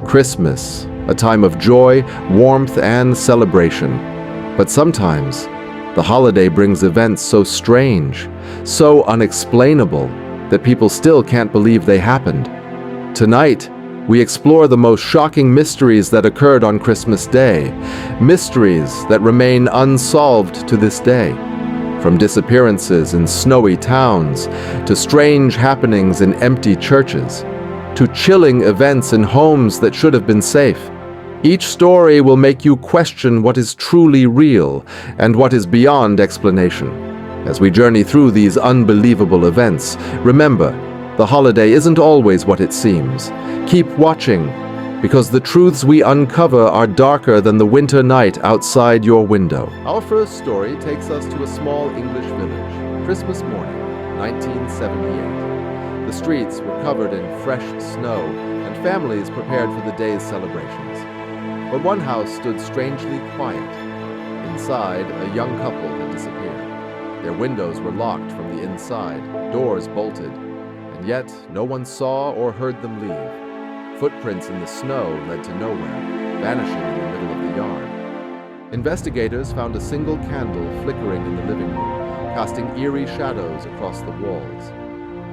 Christmas, a time of joy, warmth, and celebration. But sometimes, the holiday brings events so strange, so unexplainable, that people still can't believe they happened. Tonight, we explore the most shocking mysteries that occurred on Christmas Day, mysteries that remain unsolved to this day. From disappearances in snowy towns, to strange happenings in empty churches, to chilling events in homes that should have been safe. Each story will make you question what is truly real and what is beyond explanation. As we journey through these unbelievable events, remember, the holiday isn't always what it seems. Keep watching, because the truths we uncover are darker than the winter night outside your window. Our first story takes us to a small English village, Christmas morning, 1978. The streets were covered in fresh snow, and families prepared for the day's celebrations. But one house stood strangely quiet. Inside, a young couple had disappeared. Their windows were locked from the inside, doors bolted, and yet no one saw or heard them leave. Footprints in the snow led to nowhere, vanishing in the middle of the yard. Investigators found a single candle flickering in the living room, casting eerie shadows across the walls,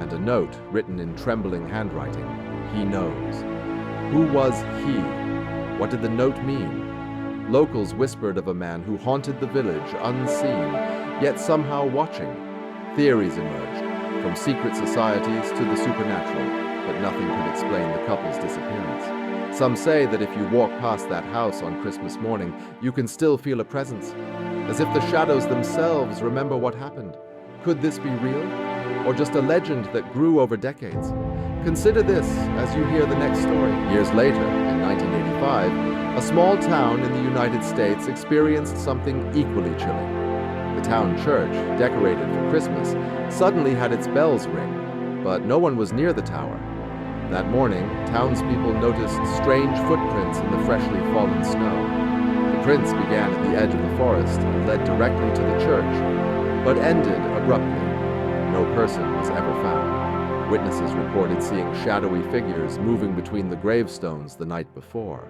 and a note written in trembling handwriting, "He knows." Who was he? What did the note mean? Locals whispered of a man who haunted the village unseen, yet somehow watching. Theories emerged, from secret societies to the supernatural, but nothing could explain the couple's disappearance. Some say that if you walk past that house on Christmas morning, you can still feel a presence, as if the shadows themselves remember what happened. Could this be real, or just a legend that grew over decades? Consider this as you hear the next story. Years later, in 1985, a small town in the United States experienced something equally chilling. The town church, decorated for Christmas, suddenly had its bells ring, but no one was near the tower. That morning, townspeople noticed strange footprints in the freshly fallen snow. The prints began at the edge of the forest and led directly to the church, but ended abruptly. No person was ever found. Witnesses reported seeing shadowy figures moving between the gravestones the night before,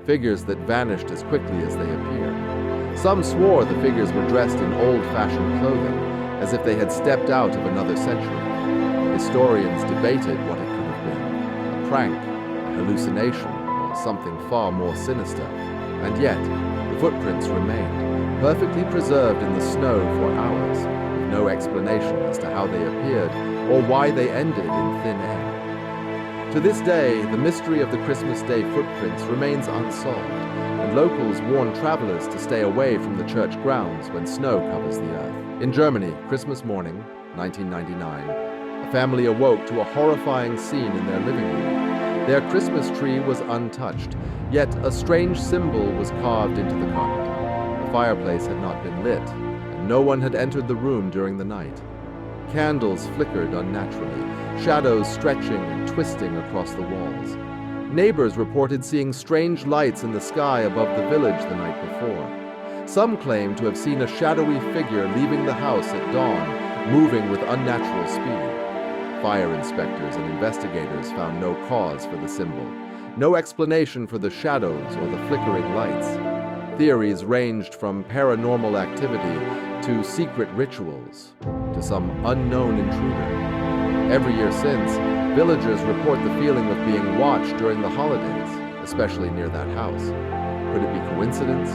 figures that vanished as quickly as they appeared. Some swore the figures were dressed in old-fashioned clothing, as if they had stepped out of another century. Historians debated what it could have been, a prank, a hallucination, or something far more sinister. And yet, the footprints remained, perfectly preserved in the snow for hours, with no explanation as to how they appeared or why they ended in thin air. To this day, the mystery of the Christmas Day footprints remains unsolved, and locals warn travelers to stay away from the church grounds when snow covers the earth. In Germany, Christmas morning, 1999, a family awoke to a horrifying scene in their living room. Their Christmas tree was untouched, yet a strange symbol was carved into the carpet. The fireplace had not been lit, and no one had entered the room during the night. Candles flickered unnaturally, shadows stretching and twisting across the walls. Neighbors reported seeing strange lights in the sky above the village the night before. Some claimed to have seen a shadowy figure leaving the house at dawn, moving with unnatural speed. Fire inspectors and investigators found no cause for the symbol, no explanation for the shadows or the flickering lights. Theories ranged from paranormal activity to secret rituals to some unknown intruder. Every year since, villagers report the feeling of being watched during the holidays, especially near that house. Could it be coincidence?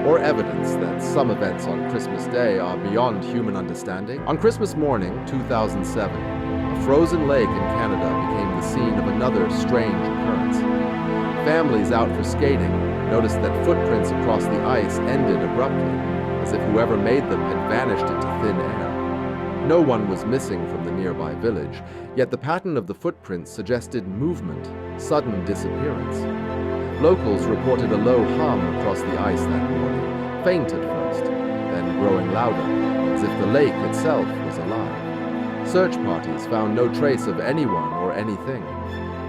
Or evidence that some events on Christmas Day are beyond human understanding? On Christmas morning, 2007, a frozen lake in Canada became the scene of another strange occurrence. Families out for skating noticed that footprints across the ice ended abruptly, as if whoever made them had vanished into thin air. No one was missing from the nearby village, yet the pattern of the footprints suggested movement, sudden disappearance. Locals reported a low hum across the ice that morning, faint at first, then growing louder, as if the lake itself was alive. Search parties found no trace of anyone or anything.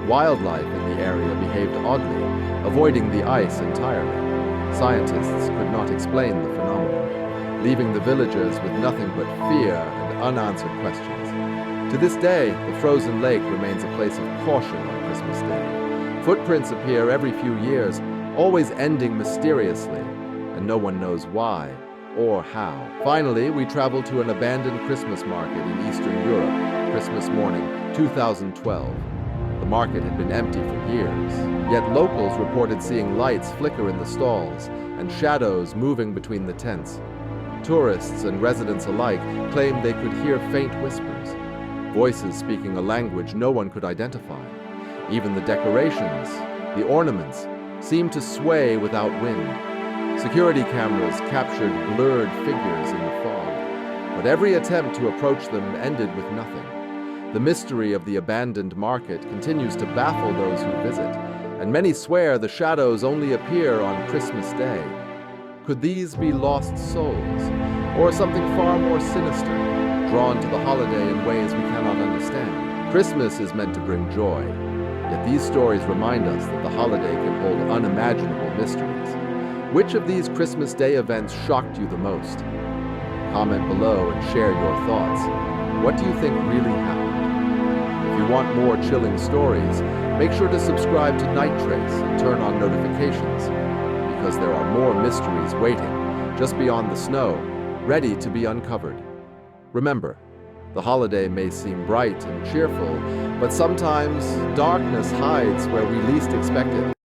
Wildlife in the area behaved oddly, avoiding the ice entirely. Scientists could not explain the phenomenon, leaving the villagers with nothing but fear and unanswered questions. To this day, the frozen lake remains a place of caution on Christmas Day. Footprints appear every few years, always ending mysteriously, and no one knows why or how. Finally, we travel to an abandoned Christmas market in Eastern Europe, Christmas morning, 2012. The market had been empty for years, yet locals reported seeing lights flicker in the stalls and shadows moving between the tents. Tourists and residents alike claimed they could hear faint whispers, voices speaking a language no one could identify. Even the decorations, the ornaments, seemed to sway without wind. Security cameras captured blurred figures in the fog, but every attempt to approach them ended with nothing. The mystery of the abandoned market continues to baffle those who visit, and many swear the shadows only appear on Christmas Day. Could these be lost souls, or something far more sinister, drawn to the holiday in ways we cannot understand? Christmas is meant to bring joy, yet these stories remind us that the holiday can hold unimaginable mysteries. Which of these Christmas Day events shocked you the most? Comment below and share your thoughts. What do you think really happened? If you want more chilling stories, make sure to subscribe to Night Trace and turn on notifications, because there are more mysteries waiting just beyond the snow, ready to be uncovered. Remember, the holiday may seem bright and cheerful, but sometimes darkness hides where we least expect it.